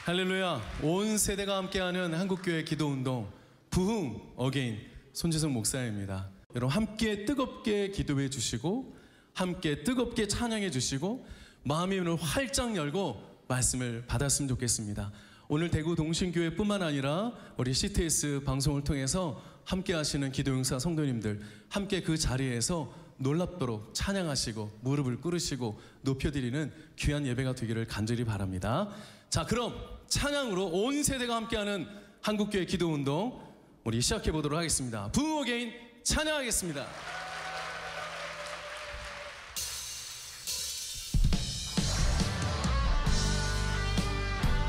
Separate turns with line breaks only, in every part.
할렐루야. 온 세대가 함께하는 한국교회 기도운동 부흥 어게인 손지성 목사입니다. 여러분 함께 뜨겁게 기도해 주시고 함께 뜨겁게 찬양해 주시고 마음의 문을 활짝 열고 말씀을 받았으면 좋겠습니다. 오늘 대구 동신교회뿐만 아니라 우리 CTS 방송을 통해서 함께 하시는 기도용사 성도님들 함께 그 자리에서 놀랍도록 찬양하시고 무릎을 꿇으시고 높여드리는 귀한 예배가 되기를 간절히 바랍니다. 자, 그럼 찬양으로 온 세대가 함께하는 한국교회 기도운동 우리 시작해 보도록 하겠습니다. 부흥 어게인 찬양하겠습니다.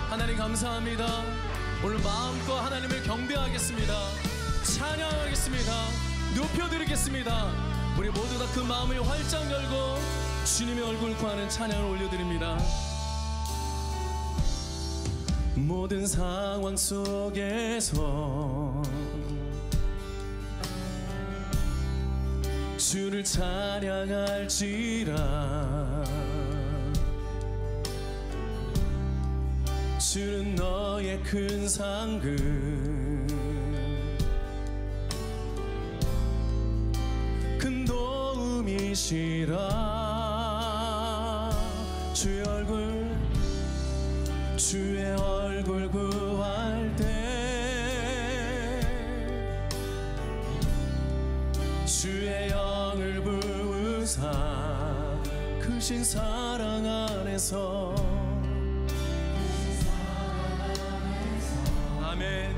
하나님 감사합니다. 오늘 마음껏 하나님을 경배하겠습니다. 찬양하겠습니다. 높여드리겠습니다. 우리 모두 다 그 마음을 활짝 열고 주님의 얼굴 구하는 찬양을 올려드립니다. 모든 상황 속에서 주를 찬양할지라. 주는 너의 큰 상급 큰 도움이시라. 주의 얼굴 구할 때 주의 영을 부으사 크신 사랑 안에서 아멘.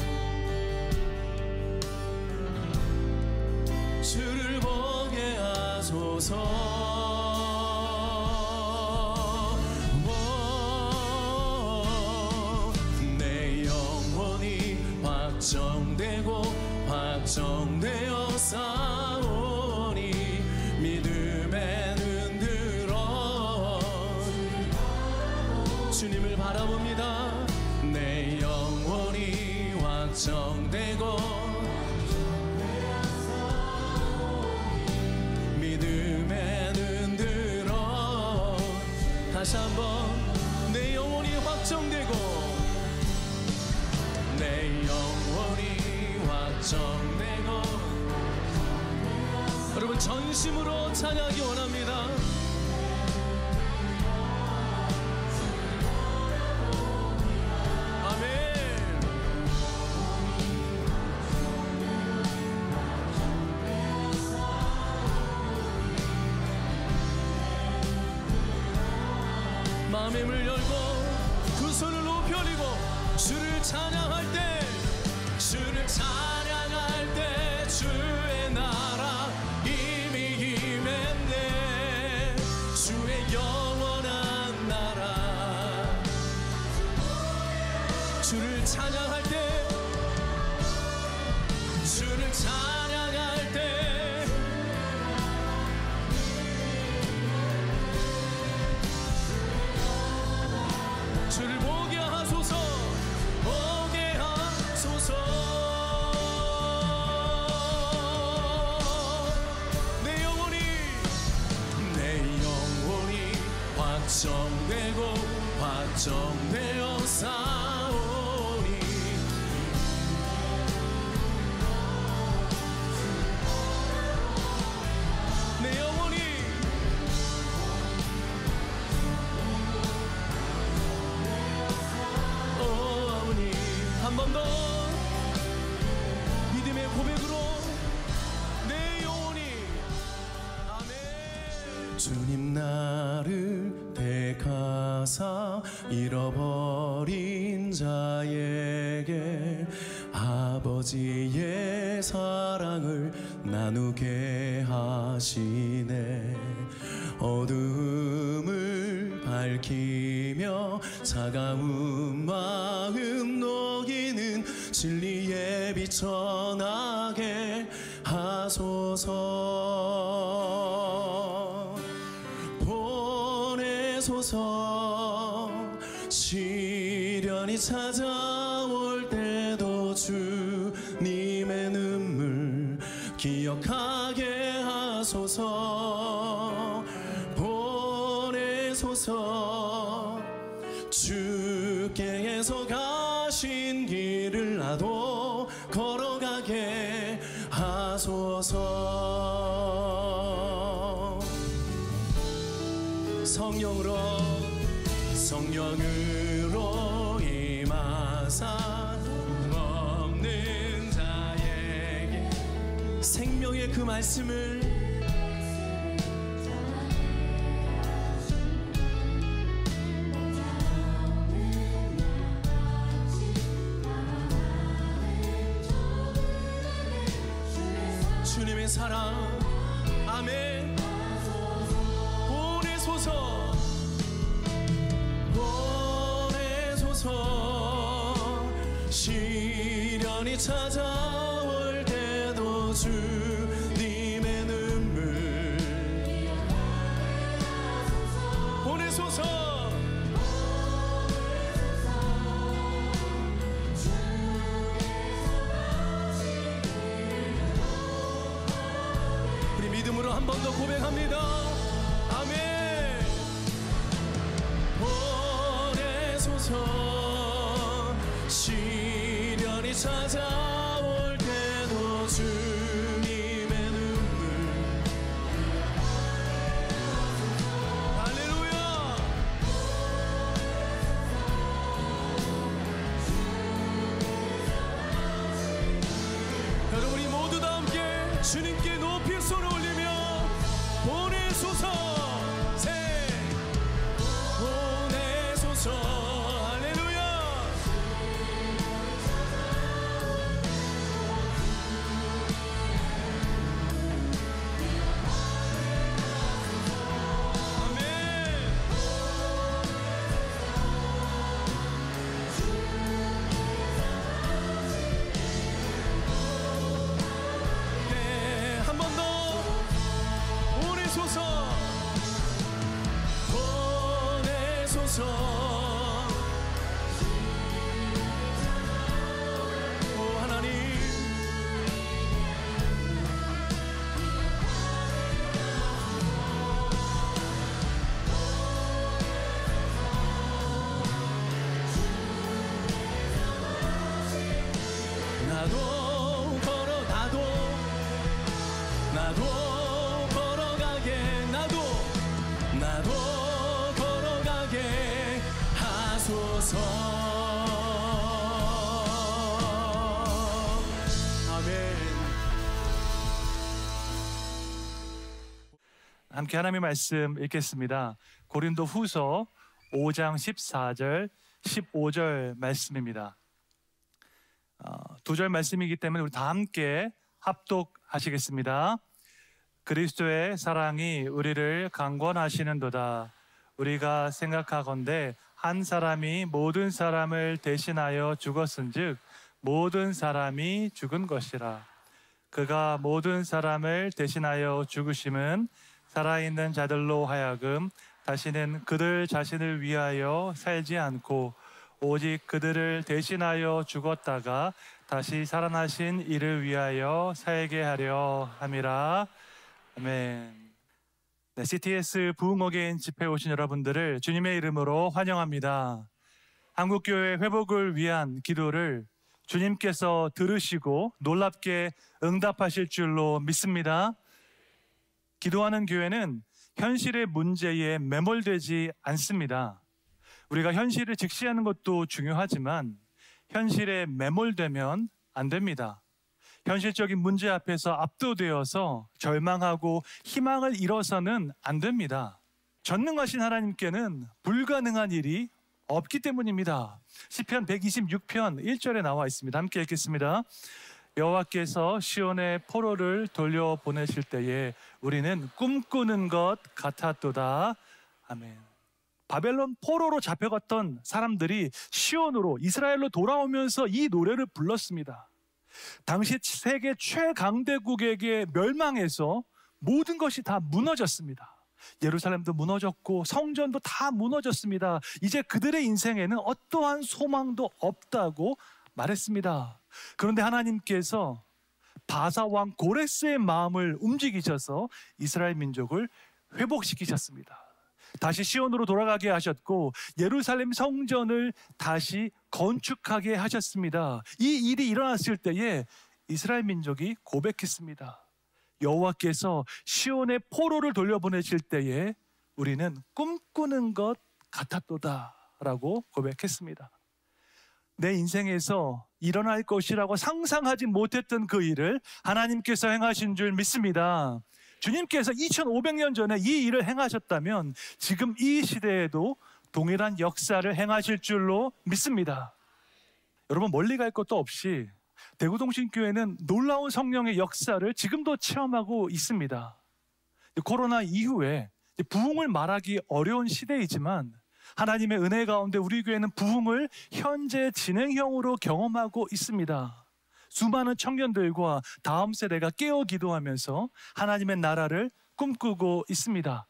주를 보게 하소서. 내 영혼이 확정되어 싸우니 믿음에 눈 들어 주님을 바라봅니다. 내 영혼이 확정되고 믿음에 눈 들어 다시 한번 내 영혼이 확정되고 내 영혼이 확정되고 여러분 전심으로 찬양하기 원합니다. 마음의 문을 열고 두 손을 높이 올리고 주를 찬양할 때 주의 나라 이미 임했네. 주의 영원한 나라 주를 찬양할 때 주를 찬양할 때 주를 보게 하소서. 보게 하소서. 내 영혼이 확정되어 싸우니 내 영혼이 한 번 더 믿음의 고백으로 내 영혼이 아멘. 주님 나를 택하사 잃어버린 자에게 아버지의 사랑을 나누게 하시네. 어둠을 밝히며 차가운 마음 녹이는 진리의 빛 전하게 하소서. 보내소서. 시련이 찾아올 때도 주님의 눈물 기억하게 하소서. 보내소서. 주께 주께서 가신 길을 나도 걸어가게 하소서. 성령으로 임하사 먹는 자에게 생명의 그 말씀을 주님의 사랑 아멘 보내소서 시련이 찾아올 때도 주님의 눈물 보내소서. 우리 믿음으로 한 번 더 고백합니다. 아멘. 보내소서. 시련이 찾아올 때도 주님의 눈물 할렐루야. 여러분이 모두 다 함께 주님께 높이 손을 올리며 보내소서 보내소서.
함께 하나님의 말씀 읽겠습니다. 고린도 후서 5장 14절 15절 말씀입니다. 두 절 말씀이기 때문에 우리 다 함께 합독하시겠습니다. 그리스도의 사랑이 우리를 강권하시는도다. 우리가 생각하건대 한 사람이 모든 사람을 대신하여 죽었은즉 모든 사람이 죽은 것이라. 그가 모든 사람을 대신하여 죽으심은 살아있는 자들로 하여금 다시는 그들 자신을 위하여 살지 않고 오직 그들을 대신하여 죽었다가 다시 살아나신 이를 위하여 살게 하려 함이라. 아멘. 네, CTS 부흥어게인 집회에 오신 여러분들을 주님의 이름으로 환영합니다. 한국교회 회복을 위한 기도를 주님께서 들으시고 놀랍게 응답하실 줄로 믿습니다. 기도하는 교회는 현실의 문제에 매몰되지 않습니다. 우리가 현실을 직시하는 것도 중요하지만 현실에 매몰되면 안 됩니다. 현실적인 문제 앞에서 압도되어서 절망하고 희망을 잃어서는 안 됩니다. 전능하신 하나님께는 불가능한 일이 없기 때문입니다. 시편 126편 1절에 나와 있습니다. 함께 읽겠습니다. 여호와께서 시온의 포로를 돌려보내실 때에 우리는 꿈꾸는 것 같았도다. 아멘. 바벨론 포로로 잡혀갔던 사람들이 시온으로 이스라엘로 돌아오면서 이 노래를 불렀습니다. 당시 세계 최강대국에게 멸망해서 모든 것이 다 무너졌습니다. 예루살렘도 무너졌고 성전도 다 무너졌습니다. 이제 그들의 인생에는 어떠한 소망도 없다고 말했습니다. 그런데 하나님께서 바사 왕 고레스의 마음을 움직이셔서 이스라엘 민족을 회복시키셨습니다. 다시 시온으로 돌아가게 하셨고 예루살렘 성전을 다시 건축하게 하셨습니다. 이 일이 일어났을 때에 이스라엘 민족이 고백했습니다. 여호와께서 시온의 포로를 돌려보내실 때에 우리는 꿈꾸는 것 같았도다 라고 고백했습니다. 내 인생에서 일어날 것이라고 상상하지 못했던 그 일을 하나님께서 행하신 줄 믿습니다. 주님께서 2500년 전에 이 일을 행하셨다면 지금 이 시대에도 동일한 역사를 행하실 줄로 믿습니다. 여러분, 멀리 갈 것도 없이 대구동신교회는 놀라운 성령의 역사를 지금도 체험하고 있습니다. 코로나 이후에 부흥을 말하기 어려운 시대이지만 하나님의 은혜 가운데 우리 교회는 부흥을 현재 진행형으로 경험하고 있습니다. 수많은 청년들과 다음 세대가 깨어 기도하면서 하나님의 나라를 꿈꾸고 있습니다.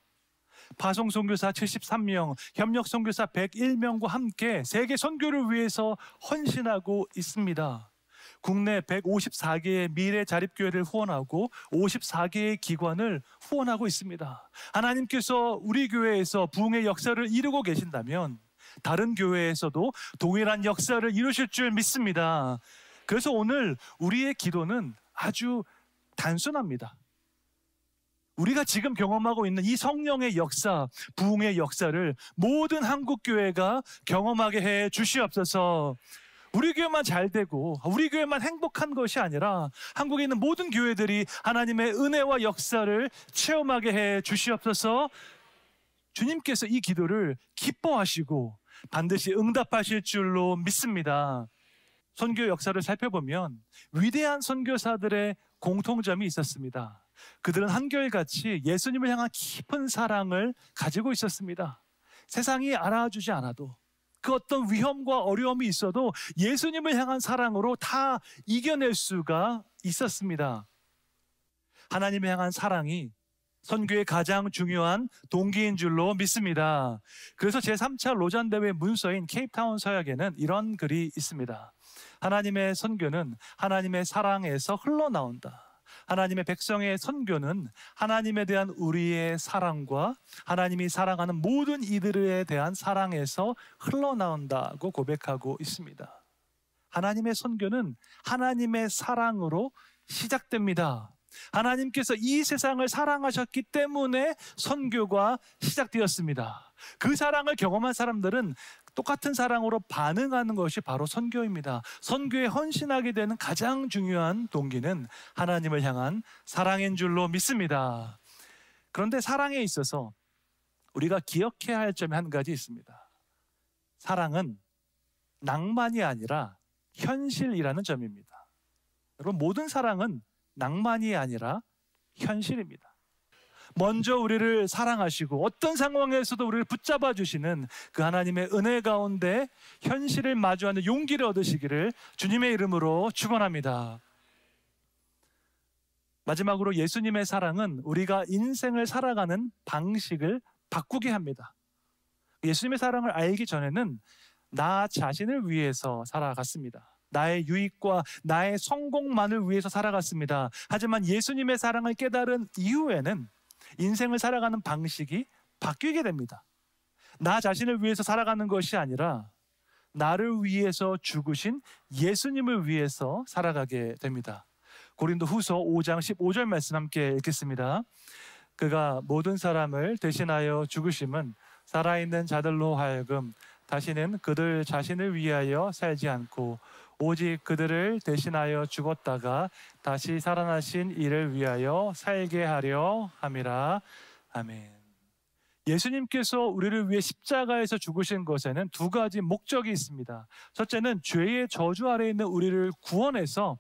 파송 선교사 73명, 협력 선교사 101명과 함께 세계 선교를 위해서 헌신하고 있습니다. 국내 154개의 미래 자립교회를 후원하고 54개의 기관을 후원하고 있습니다. 하나님께서 우리 교회에서 부흥의 역사를 이루고 계신다면 다른 교회에서도 동일한 역사를 이루실 줄 믿습니다. 그래서 오늘 우리의 기도는 아주 단순합니다. 우리가 지금 경험하고 있는 이 성령의 역사, 부흥의 역사를 모든 한국교회가 경험하게 해 주시옵소서. 우리 교회만 잘 되고 우리 교회만 행복한 것이 아니라 한국에 있는 모든 교회들이 하나님의 은혜와 역사를 체험하게 해 주시옵소서. 주님께서 이 기도를 기뻐하시고 반드시 응답하실 줄로 믿습니다. 선교 역사를 살펴보면 위대한 선교사들의 공통점이 있었습니다. 그들은 한결같이 예수님을 향한 깊은 사랑을 가지고 있었습니다. 세상이 알아주지 않아도 그 어떤 위험과 어려움이 있어도 예수님을 향한 사랑으로 다 이겨낼 수가 있었습니다. 하나님을 향한 사랑이 선교의 가장 중요한 동기인 줄로 믿습니다. 그래서 제3차 로잔대회 문서인 케이프타운 서약에는 이런 글이 있습니다. 하나님의 선교는 하나님의 사랑에서 흘러나온다. 하나님의 백성의 선교는 하나님에 대한 우리의 사랑과 하나님이 사랑하는 모든 이들에 대한 사랑에서 흘러나온다고 고백하고 있습니다. 하나님의 선교는 하나님의 사랑으로 시작됩니다. 하나님께서 이 세상을 사랑하셨기 때문에 선교가 시작되었습니다. 그 사랑을 경험한 사람들은 똑같은 사랑으로 반응하는 것이 바로 선교입니다. 선교에 헌신하게 되는 가장 중요한 동기는 하나님을 향한 사랑인 줄로 믿습니다. 그런데 사랑에 있어서 우리가 기억해야 할 점이 한 가지 있습니다. 사랑은 낭만이 아니라 현실이라는 점입니다. 여러분, 모든 사랑은 낭만이 아니라 현실입니다. 먼저 우리를 사랑하시고 어떤 상황에서도 우리를 붙잡아 주시는 그 하나님의 은혜 가운데 현실을 마주하는 용기를 얻으시기를 주님의 이름으로 축원합니다. 마지막으로 예수님의 사랑은 우리가 인생을 살아가는 방식을 바꾸게 합니다. 예수님의 사랑을 알기 전에는 나 자신을 위해서 살아갔습니다. 나의 유익과 나의 성공만을 위해서 살아갔습니다. 하지만 예수님의 사랑을 깨달은 이후에는 인생을 살아가는 방식이 바뀌게 됩니다. 나 자신을 위해서 살아가는 것이 아니라 나를 위해서 죽으신 예수님을 위해서 살아가게 됩니다. 고린도 후서 5장 15절 말씀 함께 읽겠습니다. 그가 모든 사람을 대신하여 죽으심은 살아있는 자들로 하여금 다시는 그들 자신을 위하여 살지 않고 오직 그들을 대신하여 죽었다가 다시 살아나신 이를 위하여 살게 하려 함이라. 아멘. 예수님께서 우리를 위해 십자가에서 죽으신 것에는 두 가지 목적이 있습니다. 첫째는 죄의 저주 아래에 있는 우리를 구원해서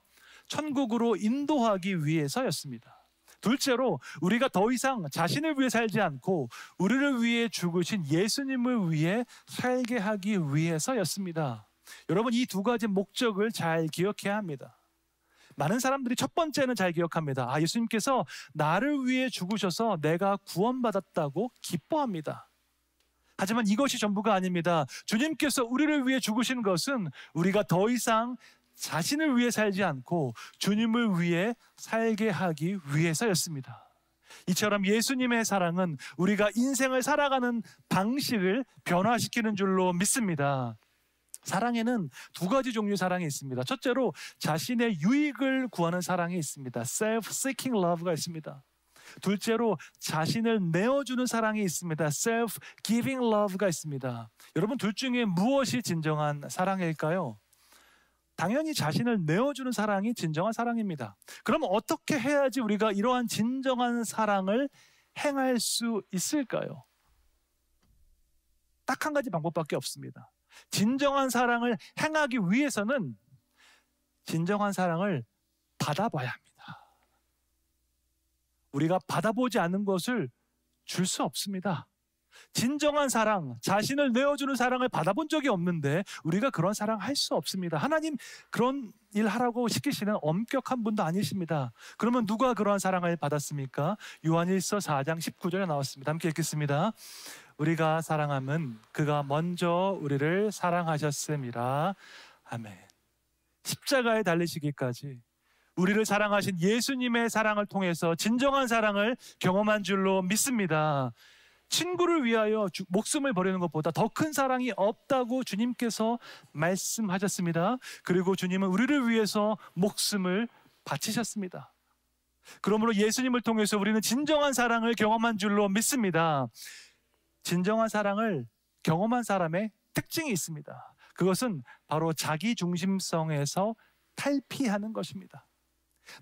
천국으로 인도하기 위해서였습니다. 둘째로 우리가 더 이상 자신을 위해 살지 않고 우리를 위해 죽으신 예수님을 위해 살게 하기 위해서였습니다. 여러분, 이 두 가지 목적을 잘 기억해야 합니다. 많은 사람들이 첫 번째는 잘 기억합니다. 예수님께서 나를 위해 죽으셔서 내가 구원받았다고 기뻐합니다. 하지만 이것이 전부가 아닙니다. 주님께서 우리를 위해 죽으신 것은 우리가 더 이상 자신을 위해 살지 않고 주님을 위해 살게 하기 위해서였습니다. 이처럼 예수님의 사랑은 우리가 인생을 살아가는 방식을 변화시키는 줄로 믿습니다. 사랑에는 두 가지 종류의 사랑이 있습니다. 첫째로 자신의 유익을 구하는 사랑이 있습니다. self-seeking love가 있습니다. 둘째로 자신을 내어주는 사랑이 있습니다. self-giving love가 있습니다. 여러분, 둘 중에 무엇이 진정한 사랑일까요? 당연히 자신을 내어주는 사랑이 진정한 사랑입니다. 그럼 어떻게 해야지 우리가 이러한 진정한 사랑을 행할 수 있을까요? 딱 한 가지 방법밖에 없습니다. 진정한 사랑을 행하기 위해서는 진정한 사랑을 받아봐야 합니다. 우리가 받아보지 않는 것을 줄 수 없습니다. 진정한 사랑, 자신을 내어주는 사랑을 받아본 적이 없는데 우리가 그런 사랑 할 수 없습니다. 하나님 그런 일 하라고 시키시는 엄격한 분도 아니십니다. 그러면 누가 그러한 사랑을 받았습니까? 요한일서 4장 19절에 나왔습니다. 함께 읽겠습니다. 우리가 사랑함은 그가 먼저 우리를 사랑하셨음이라. 아멘. 십자가에 달리시기까지 우리를 사랑하신 예수님의 사랑을 통해서 진정한 사랑을 경험한 줄로 믿습니다. 친구를 위하여 목숨을 버리는 것보다 더 큰 사랑이 없다고 주님께서 말씀하셨습니다. 그리고 주님은 우리를 위해서 목숨을 바치셨습니다. 그러므로 예수님을 통해서 우리는 진정한 사랑을 경험한 줄로 믿습니다. 진정한 사랑을 경험한 사람의 특징이 있습니다. 그것은 바로 자기중심성에서 탈피하는 것입니다.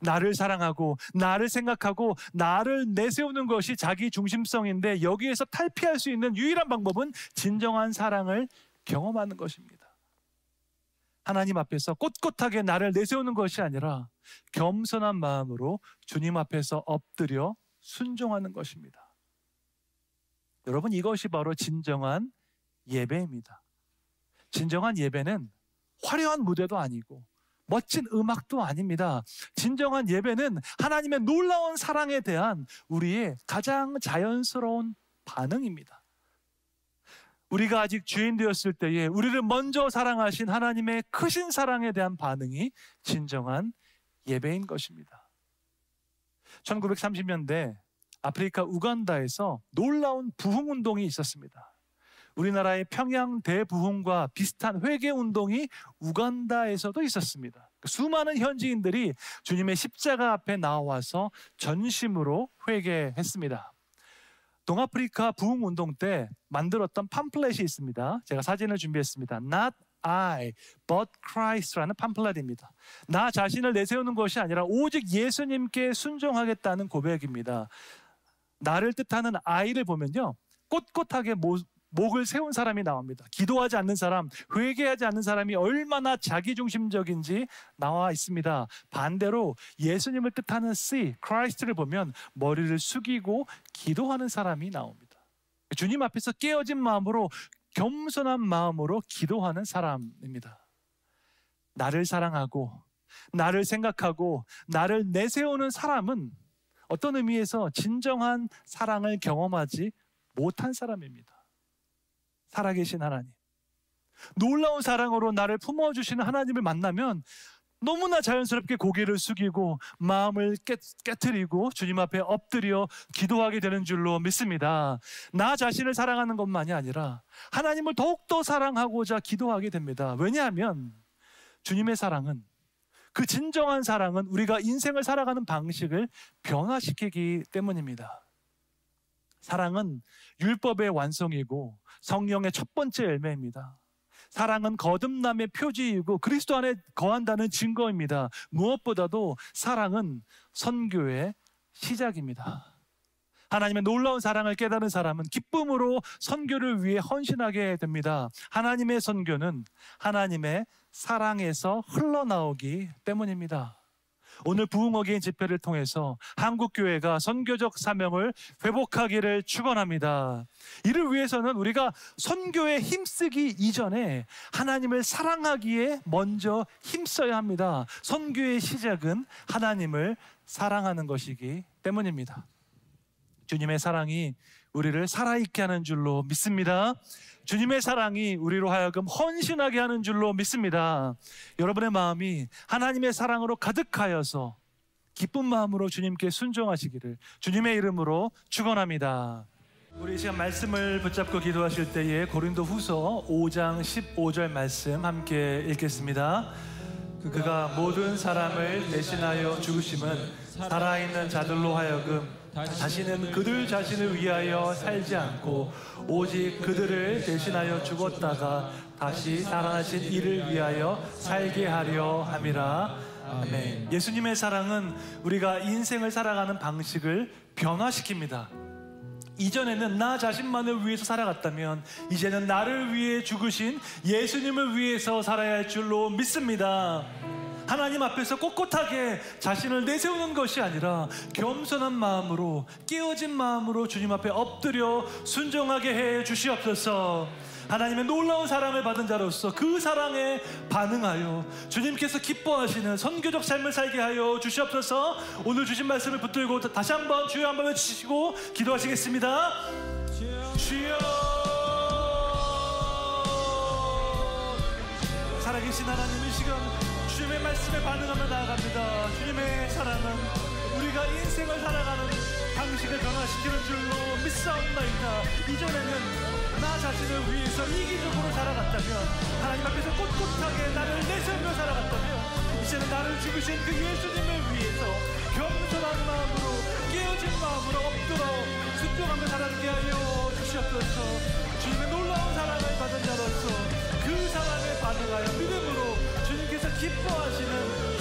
나를 사랑하고 나를 생각하고 나를 내세우는 것이 자기중심성인데, 여기에서 탈피할 수 있는 유일한 방법은 진정한 사랑을 경험하는 것입니다. 하나님 앞에서 꼿꼿하게 나를 내세우는 것이 아니라 겸손한 마음으로 주님 앞에서 엎드려 순종하는 것입니다. 여러분, 이것이 바로 진정한 예배입니다. 진정한 예배는 화려한 무대도 아니고 멋진 음악도 아닙니다. 진정한 예배는 하나님의 놀라운 사랑에 대한 우리의 가장 자연스러운 반응입니다. 우리가 아직 죄인 되었을 때에 우리를 먼저 사랑하신 하나님의 크신 사랑에 대한 반응이 진정한 예배인 것입니다. 1930년대 아프리카 우간다에서 놀라운 부흥운동이 있었습니다. 우리나라의 평양 대부흥과 비슷한 회개운동이 우간다에서도 있었습니다. 수많은 현지인들이 주님의 십자가 앞에 나와서 전심으로 회개했습니다. 동아프리카 부흥운동 때 만들었던 팜플렛이 있습니다. 제가 사진을 준비했습니다. Not I, but Christ라는 팜플렛입니다. 나 자신을 내세우는 것이 아니라 오직 예수님께 순종하겠다는 고백입니다. 나를 뜻하는 I를 보면요, 꼿꼿하게 목을 세운 사람이 나옵니다. 기도하지 않는 사람, 회개하지 않는 사람이 얼마나 자기중심적인지 나와 있습니다. 반대로 예수님을 뜻하는 C, Christ를 보면 머리를 숙이고 기도하는 사람이 나옵니다. 주님 앞에서 깨어진 마음으로, 겸손한 마음으로 기도하는 사람입니다. 나를 사랑하고 나를 생각하고 나를 내세우는 사람은 어떤 의미에서 진정한 사랑을 경험하지 못한 사람입니다. 살아계신 하나님, 놀라운 사랑으로 나를 품어주시는 하나님을 만나면 너무나 자연스럽게 고개를 숙이고 마음을 깨트리고 주님 앞에 엎드려 기도하게 되는 줄로 믿습니다. 나 자신을 사랑하는 것만이 아니라 하나님을 더욱더 사랑하고자 기도하게 됩니다. 왜냐하면 주님의 사랑은, 그 진정한 사랑은 우리가 인생을 살아가는 방식을 변화시키기 때문입니다. 사랑은 율법의 완성이고 성령의 첫 번째 열매입니다. 사랑은 거듭남의 표지이고 그리스도 안에 거한다는 증거입니다. 무엇보다도 사랑은 선교의 시작입니다. 하나님의 놀라운 사랑을 깨달은 사람은 기쁨으로 선교를 위해 헌신하게 됩니다. 하나님의 선교는 하나님의 사랑에서 흘러나오기 때문입니다. 오늘 부흥어게인 집회를 통해서 한국교회가 선교적 사명을 회복하기를 축원합니다. 이를 위해서는 우리가 선교에 힘쓰기 이전에 하나님을 사랑하기에 먼저 힘써야 합니다. 선교의 시작은 하나님을 사랑하는 것이기 때문입니다. 주님의 사랑이 우리를 살아있게 하는 줄로 믿습니다. 주님의 사랑이 우리로 하여금 헌신하게 하는 줄로 믿습니다. 여러분의 마음이 하나님의 사랑으로 가득하여서 기쁜 마음으로 주님께 순종하시기를 주님의 이름으로 축원합니다. 우리 이 시간 말씀을 붙잡고 기도하실 때에 고린도후서 5장 15절 말씀 함께 읽겠습니다. 그가 모든 사람을 대신하여 죽으심은 살아있는 자들로 하여금 다시는 그들 자신을 위하여 살지 않고 오직 그들을 대신하여 죽었다가 다시 살아나신 이를 위하여 살게 하려 함이라. 아멘. 예수님의 사랑은 우리가 인생을 살아가는 방식을 변화시킵니다. 이전에는 나 자신만을 위해서 살아갔다면 이제는 나를 위해 죽으신 예수님을 위해서 살아야 할 줄로 믿습니다. 하나님 앞에서 꼿꼿하게 자신을 내세우는 것이 아니라 겸손한 마음으로, 깨어진 마음으로 주님 앞에 엎드려 순종하게 해 주시옵소서. 하나님의 놀라운 사랑을 받은 자로서 그 사랑에 반응하여 주님께서 기뻐하시는 선교적 삶을 살게 하여 주시옵소서. 오늘 주신 말씀을 붙들고 다시 한번 주여 한번 외치시고 기도하시겠습니다. 주여. 살아계신 하나님, 이 시간 주님의 말씀에 반응하며 나아갑니다. 주님의 사랑은 우리가 인생을 살아가는 방식을 변화시키는 줄로 믿사옵나이다. 이전에는 나 자신을 위해서 이기적으로 살아갔다면, 하나님 앞에서 꼿꼿하게 나를 내세우며 살아갔다면, 이제는 나를 죽으신 그 예수님을 위해서 겸손한 마음으로, 깨어진 마음으로 엎드려 순종하며 살아가게 하여 주시옵소서. 주님의 놀라운 사랑을 받은 자로서 그 사랑에 반응하여 믿음으로 주님께서 기뻐하시는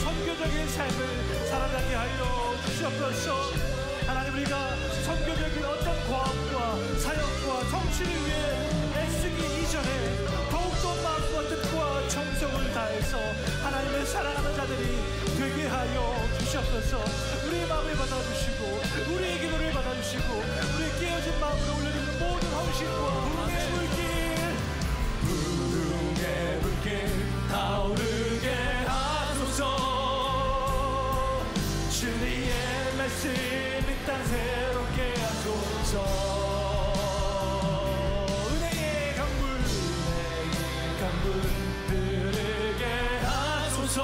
선교적인 삶을 살아가게 하여 주시옵소서. 하나님, 우리가 선교적인 어떤 과업과 사역과 정치를 위해 애쓰기 이전에 더욱더 마음과 뜻과 정성을 다해서 하나님을 사랑하는 자들이 되게 하여 주시옵소서. 우리의 마음을 받아주시고 우리의 기도를 받아주시고 우리의 깨어진 마음으로 올려드리는 모든 헌신과 부흥의 불길 타오르게 하소서. 주님의 말씀 이 땅 새롭게 하소서. 은혜의 강물 흐르게 하소서.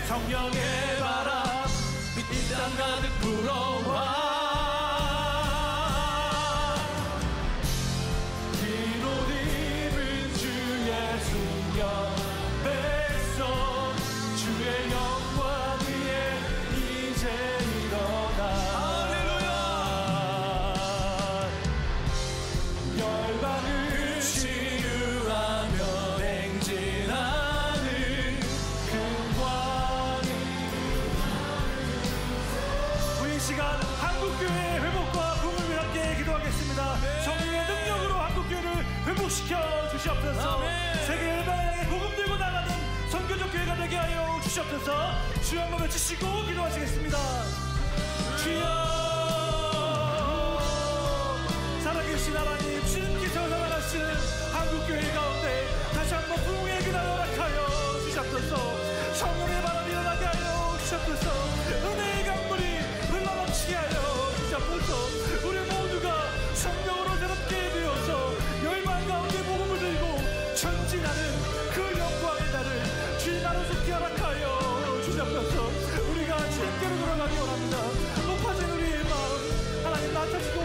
성령의 바람 이 땅 가득 불어와 회복시켜 주시옵소서. 세계 열방에 복음 들고 나가는 선교적 교회가 되게 하여 주시옵소서. 주여 한번 외치시고 기도하시겠습니다. 주여. 살아계신 하나님, 주님께서 살아가시는 한국교회 가운데 다시 한번 부흥의 기도를 허락하여 주시옵소서. 성령의 바람이 일어나게 하여 주시옵소서. 은혜의 강물이 흘러넘치게 하여 주시옵소서. 우리 모두가 성령으로 새롭게 되어서 열방 가운데 복음을 들고 전진하는 그 영광의 날을 주님 안에 속히 허락하여 주시옵소서. 우리가 주님께로 돌아가기 원합니다. 높아진 우리의 마음 하나님 낮아지고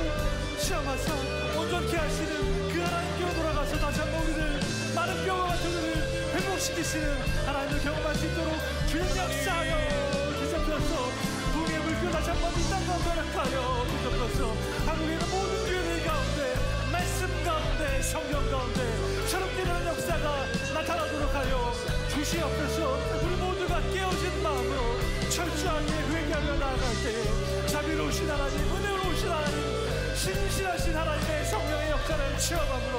시험하사 온전케 하시는 그 하나님께로 돌아가서 다시 한번 우리를 많은 병과 같은 우리를 회복시키시는 하나님을 경험할 수 있도록 주님 역사하여 주시옵소서. 부흥의 물결 다시 한번 이 땅 가운데 허락하여 주시옵소서. 한국에 있는 모든 교회들 가운데 말씀 가운데 성령 가운데 새롭게 되는 역사가 나타나도록 하여 주시옵소서. 우리 모두가 깨어진 마음으로 철저하게 회개하며 나아갈 때에 자비로우신 하나님, 은혜로우신 하나님, 신실하신 하나님의 성령의 역사를 체험함으로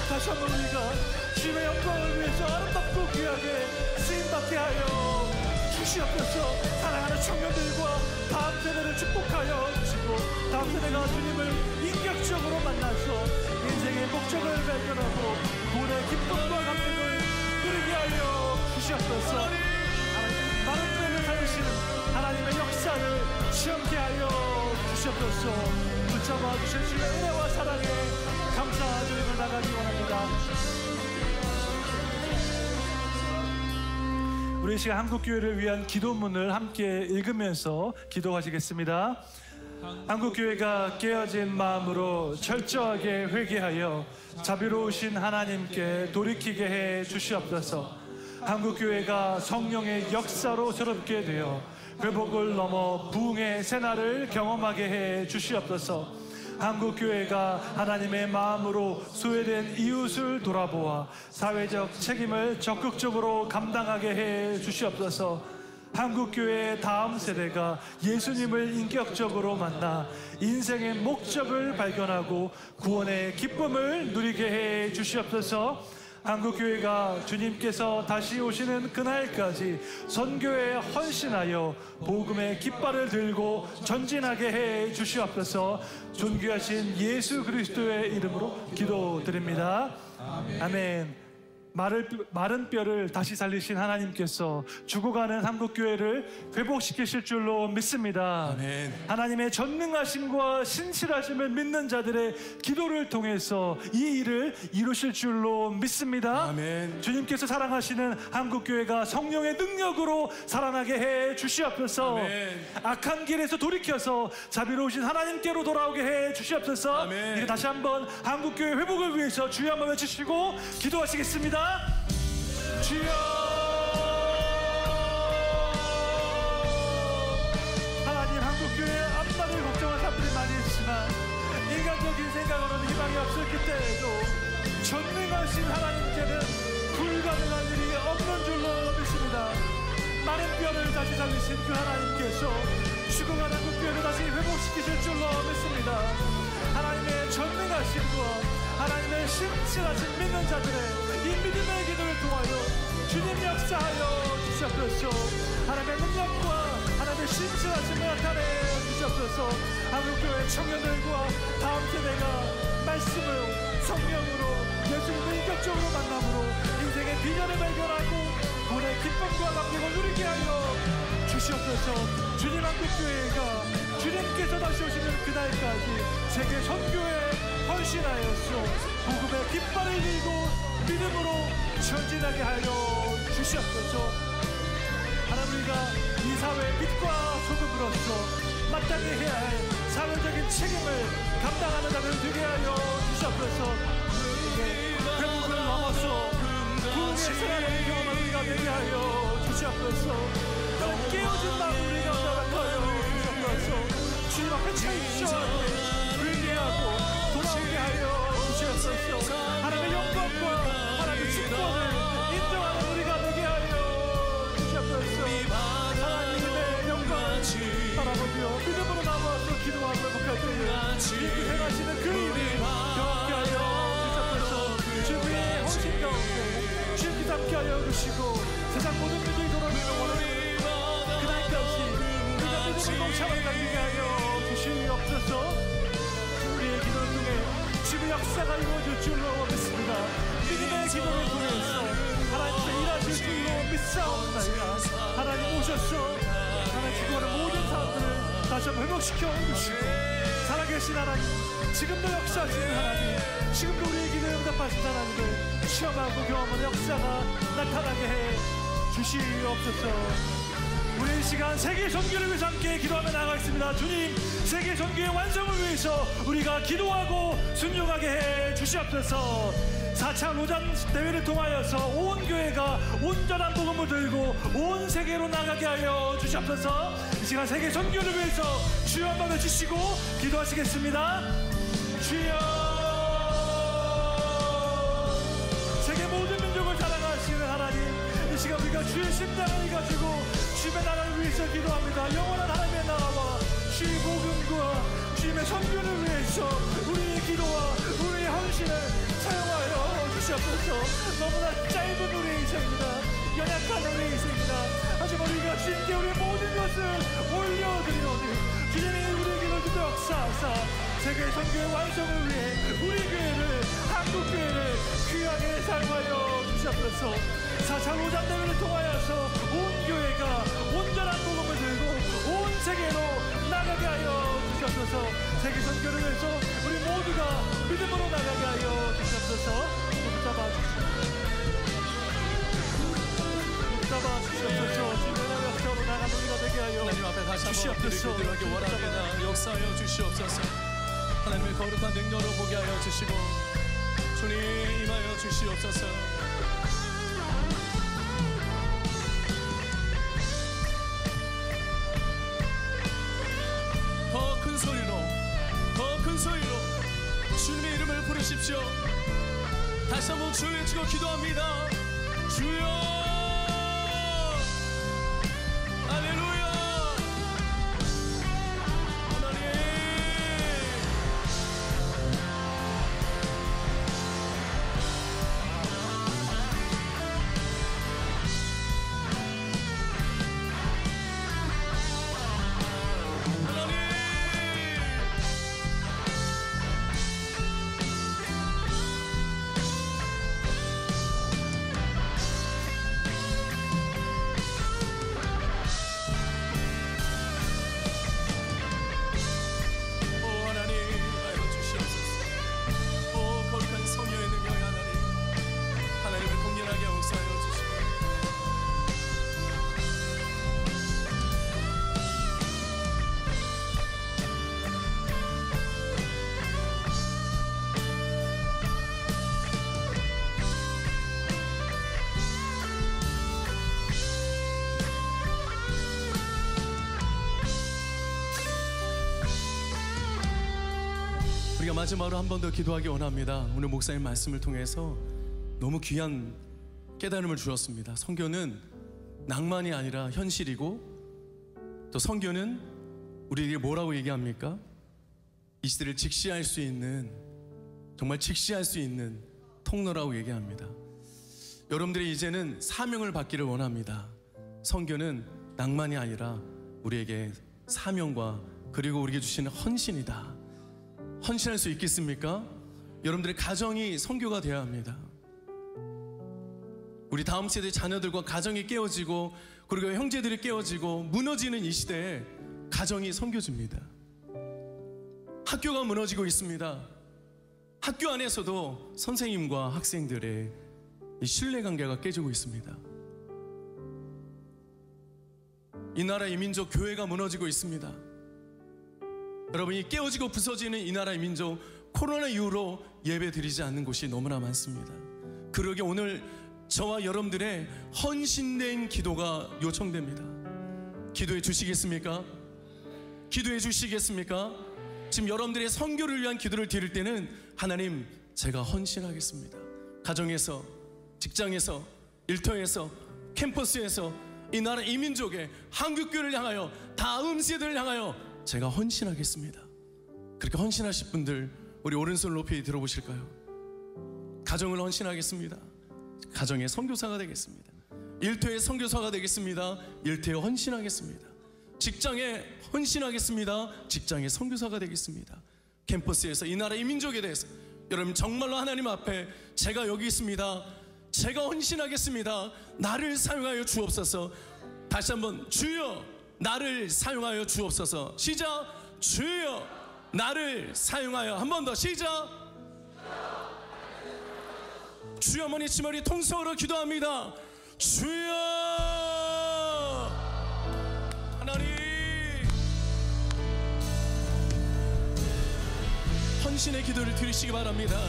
다시 한번 우리가 주님의 영광을 위해서 아름답고 귀하게 쓰임받게 하여 주시옵소서. 사랑하는 청년들과 다음 세대를 축복하여 주시고 다음 세대가 주님을 인격적으로 만나서 인생의 목적을 발견하고 돈의 기쁨과 감격을 누리게 하여 주시옵소서. 하나님, 많은 죄를 살리시는 하나님의 역사를 체험케 하여 주시옵소서. 붙잡아 주신 주의 은혜와 사랑에 감사드리며 나가기 원합니다. 우리 이 시간 한국교회를 위한 기도문을 함께 읽으면서 기도하시겠습니다. 한국교회가 깨어진 마음으로 철저하게 회개하여 자비로우신 하나님께 돌이키게 해 주시옵소서. 한국교회가 성령의 역사로 새롭게 되어 회복을 넘어 부흥의 새날을 경험하게 해 주시옵소서. 한국교회가 하나님의 마음으로 소외된 이웃을 돌아보아 사회적 책임을 적극적으로 감당하게 해 주시옵소서. 한국교회의 다음 세대가 예수님을 인격적으로 만나 인생의 목적을 발견하고 구원의 기쁨을 누리게 해 주시옵소서. 한국교회가 주님께서 다시 오시는 그날까지 선교에 헌신하여 복음의 깃발을 들고 전진하게 해 주시옵소서. 존귀하신 예수 그리스도의 이름으로 기도드립니다. 아멘. 마른 뼈를 다시 살리신 하나님께서 죽어가는 한국교회를 회복시키실 줄로 믿습니다.
아멘.
하나님의 전능하심과 신실하심을 믿는 자들의 기도를 통해서 이 일을 이루실 줄로 믿습니다.
아멘.
주님께서 사랑하시는 한국교회가 성령의 능력으로 살아나게 해 주시옵소서.
아멘.
악한 길에서 돌이켜서 자비로우신 하나님께로 돌아오게 해 주시옵소서.
아멘.
이제 다시 한번 한국교회 회복을 위해서 주여 한번 외치시고 기도하시겠습니다. 주여, 하나님, 한국교회 앞날을 걱정한 사람들이 많이 있지만 인간적인 생각으로는 희망이 없을 그때에도 전능하신 하나님께는 불가능한 일이 없는 줄로 믿습니다. 마른 뼈를 다시 살리신 그 하나님께서 죽어간 한국교회를 다시 회복시키실 줄로 믿습니다. 하나님의 전능하심과 하나님의 신실하신 믿는 자들의 이 믿음의 기도를 통하여 주님 역사하여 주시옵소서. 하나님의 능력과 하나님의 신실하심을 나타내 주시옵소서. 한국교회 청년들과 다음 세대가 말씀으로 성령으로 예수님을 인격적으로 만남으로 인생의 비전을 발견하고 구원의 기쁨과 감격을 누리게 하여 주시옵소서. 주님, 한국교회가 주님께서 다시 오시는 그날까지 세계 선교에 헌신하여서 복음의 깃발을 들고 믿음으로 전진하게 하여 주시옵소서. 하나님, 우리가 이 사회의 빛과 소금으로서 마땅히 해야 할 사회적인 책임을 감당하는 자들 되게 하여 주시옵소서. 이제 회복을 넘어서 부흥의 새날을 경험한 우리가 되게 하여 주시옵소서. 깨어진 마음 우리가 허락하여 주시옵소서. 주님 앞에 철저하게 회개하고 돌아오게 하여 주시옵소서. 하나님의 영광과 하나님의 축복을 인정하는 우리가 되게 하여 주시옵소서. 하나님의 영광을 바라보며 믿음으로 나와서 기도하고 회복할 때에 주님께 행하시는 그 일을 경험케 하여 주시옵소서. 주님의 헌신 가운데 주님께 함께 하여 주시고 세상 모든 민족이 돌아오는 원하는 그날까지 우리가 믿음으로 동참을 가지게 하여 주시옵소서. 우리의 기도를 통해 주의 역사가 이루어질 줄로 믿습니다. 믿음의 기도를 통해서 하나님께서 일하실 줄로 믿사옵나이다. 하나님 오셔서 하나님 기도하는 모든 사람들을 다시 한번 회복시켜 주시고 살아계신 하나님, 지금도 역사하시는 하나님, 지금도 우리의 기도에 응답하신 하나님을 체험하고 경험하는 역사가 나타나게 해 주시옵소서. 우리 이 시간 세계 선교를 위해서 함께 기도하며 나가겠습니다. 주님, 세계 선교의 완성을 위해서 우리가 기도하고 순종하게 해 주시옵소서. 4차 로잔 대회를 통하여서 온 교회가 온전한 복음을 들고 온 세계로 나가게 하여 주시옵소서. 이 시간 세계 선교를 위해서 주여 한번 외치시고 기도하시겠습니다. 주여, 세계 모든 민족을 사랑하시는 하나님, 이 시간 우리가 주의 심장을 가지고 주님의 나라를 위해서 기도합니다. 영원한 하나님의 나라와 주의 복음과 주님의 선교를 위해서 우리의 기도와 우리의 헌신을 사용하여 주시옵소서. 너무나 짧은 우리의 인생입니다. 연약한 우리의 인생입니다. 하지만 우리가 주님께 우리의 모든 것을 올려드리노니 주님이 우리의 기도를 듣고 역사하사 세계 선교의 완성을 위해 우리 교회를, 한국교회를 귀하게 사용하여 주시옵소서. 4차 로잔 대회를 통하여서 온 교회가 온전한 복음을 들고 온 세계로 나가게 하여 주시옵소서. 세계 선교를 위해서 우리 모두가 믿음으로 나가게 하여 주시옵소서. 붙잡아 주시옵소서. 붙잡아 주시옵소서.
하나님 앞에 다시 한번
주시옵소서.
기도하기 원합니다. 역사하여 주시옵소서. 하나님의 거룩한 능력으로 보게 하여 주시고 주님 임하여 주시옵소서. 더 큰 소리로 더 큰 소리로 주님의 이름을 부르십시오. 다시 한번 주여 외치고 기도합니다. 주여 할렐루야. 하나님 우리가 마지막으로 한 번 더 기도하기 원합니다. 오늘 목사님 말씀을 통해서 너무 귀한 깨달음을 주셨습니다. 선교는 낭만이 아니라 현실이고, 또 선교는 우리에게 뭐라고 얘기합니까? 이 시대를 직시할 수 있는, 정말 직시할 수 있는 통로라고 얘기합니다. 여러분들이 이제는 사명을 받기를 원합니다. 선교는 낭만이 아니라 우리에게 사명과 그리고 우리에게 주시는 헌신이다. 헌신할 수 있겠습니까? 여러분들의 가정이 선교가 되어야 합니다. 우리 다음 세대 자녀들과 가정이 깨어지고, 그리고 형제들이 깨어지고 무너지는 이 시대에 가정이 선교지입니다. 학교가 무너지고 있습니다. 학교 안에서도 선생님과 학생들의 이 신뢰관계가 깨지고 있습니다. 이 나라 이 민족 교회가 무너지고 있습니다. 여러분이 깨어지고 부서지는 이 나라의 민족, 코로나 이후로 예배 드리지 않는 곳이 너무나 많습니다. 그러게 오늘 저와 여러분들의 헌신된 기도가 요청됩니다. 기도해 주시겠습니까? 기도해 주시겠습니까? 지금 여러분들의 선교를 위한 기도를 드릴 때는 하나님, 제가 헌신하겠습니다. 가정에서, 직장에서, 일터에서, 캠퍼스에서 이 나라 이 민족의 한국교회를 향하여, 다음 세대를 향하여 제가 헌신하겠습니다. 그렇게 헌신하실 분들 우리 오른손 높이 들어보실까요? 가정을 헌신하겠습니다. 가정의 선교사가 되겠습니다. 일터의 선교사가 되겠습니다. 일터에 헌신하겠습니다. 직장에 헌신하겠습니다. 직장의 선교사가 되겠습니다. 캠퍼스에서 이 나라 이 민족에 대해서 여러분 정말로 하나님 앞에 제가 여기 있습니다. 제가 헌신하겠습니다. 나를 사용하여 주옵소서. 다시 한번 주여 나를 사용하여 주옵소서. 시작. 주여 나를 사용하여. 한 번 더 시작. 주여. 어머니 치머리 통성으로 기도합니다. 주여. 하나님 헌신의 기도를 드리시기 바랍니다.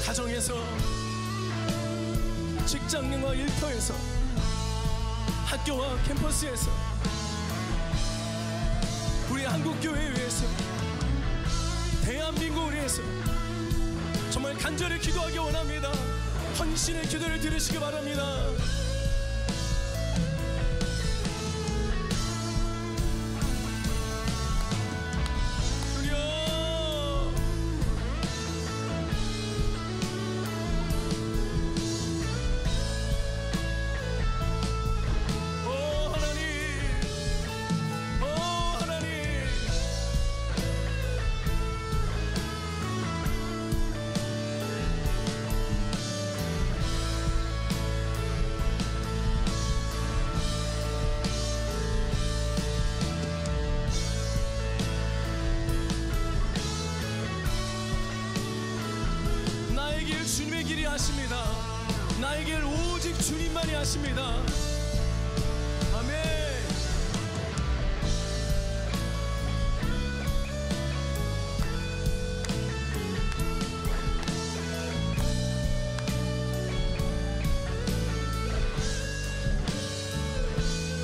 가정에서, 직장과 일터에서, 학교와 캠퍼스에서, 우리 한국교회에 위해서, 대한민국을 위해서 정말 간절히 기도하기 원합니다. 헌신의 기도를 드리시기 바랍니다. 아십니다. 나에게 오직 주님만이 아십니다. 아멘.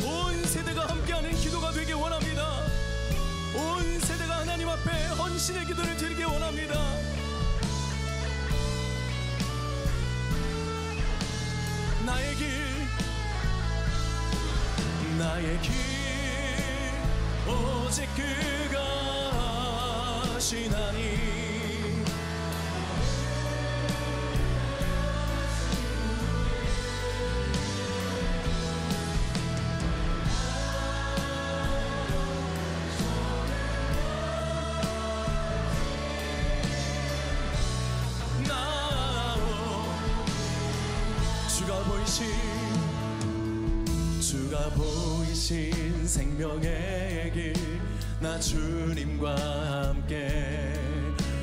온 세대가 함께하는 기도가 되길 원합니다. 온 세대가 하나님 앞에 헌신의 기도를 드리길 원합니다. 나의 길 오직 그가 하시나니 주가 보이신 생명의 길 나 주님과 함께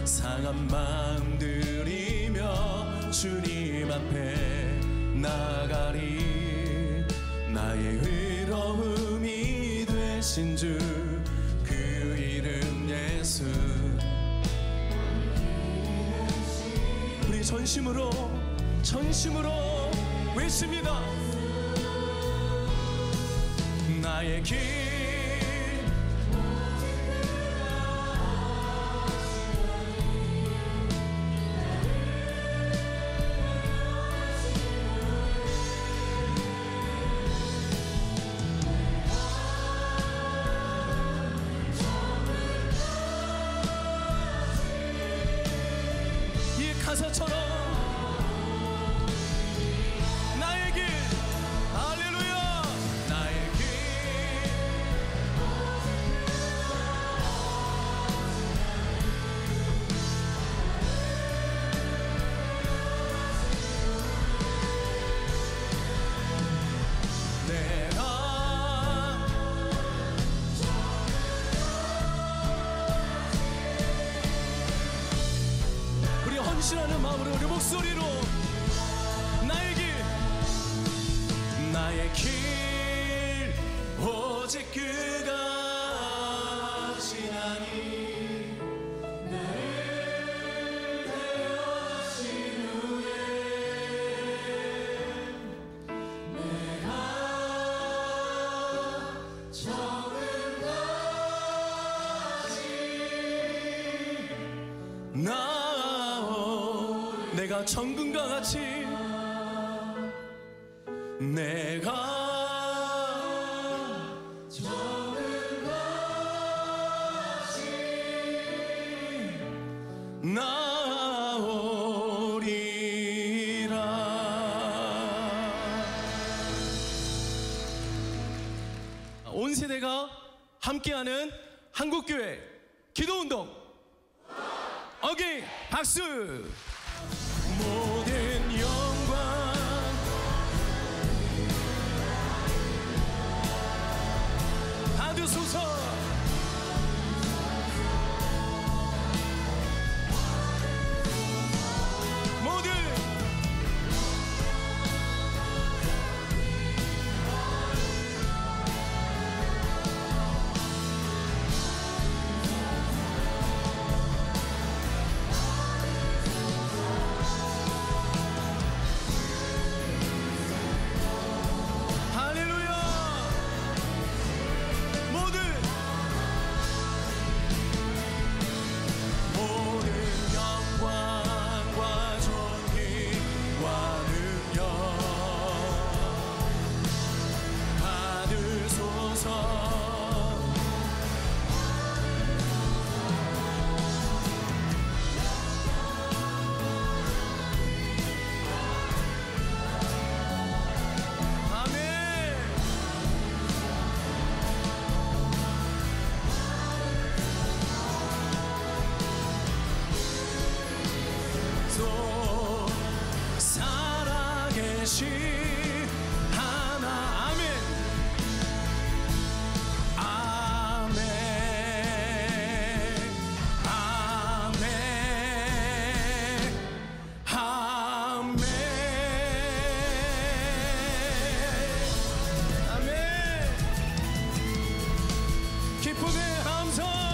상한 마음 들이며 주님 앞에 나가리. 나의 의로움이 되신 주 그 이름 예수. 우리 전심으로 외칩니다. 나의 길 이 가사처럼 나의 길 할렐루야. 나의 길 우리 헌신하는 마음으로 우리 목소리로 나의 길 오직 그가 하시나니 나를 대하신 후에 내가 내가 정금과 같이 내가 정금과 같이 나오리라. 온 세대가 함께하는 한국교회 기도운동 어게인 박수. 모든 영광 받으소서. 모든 기쁨의 함성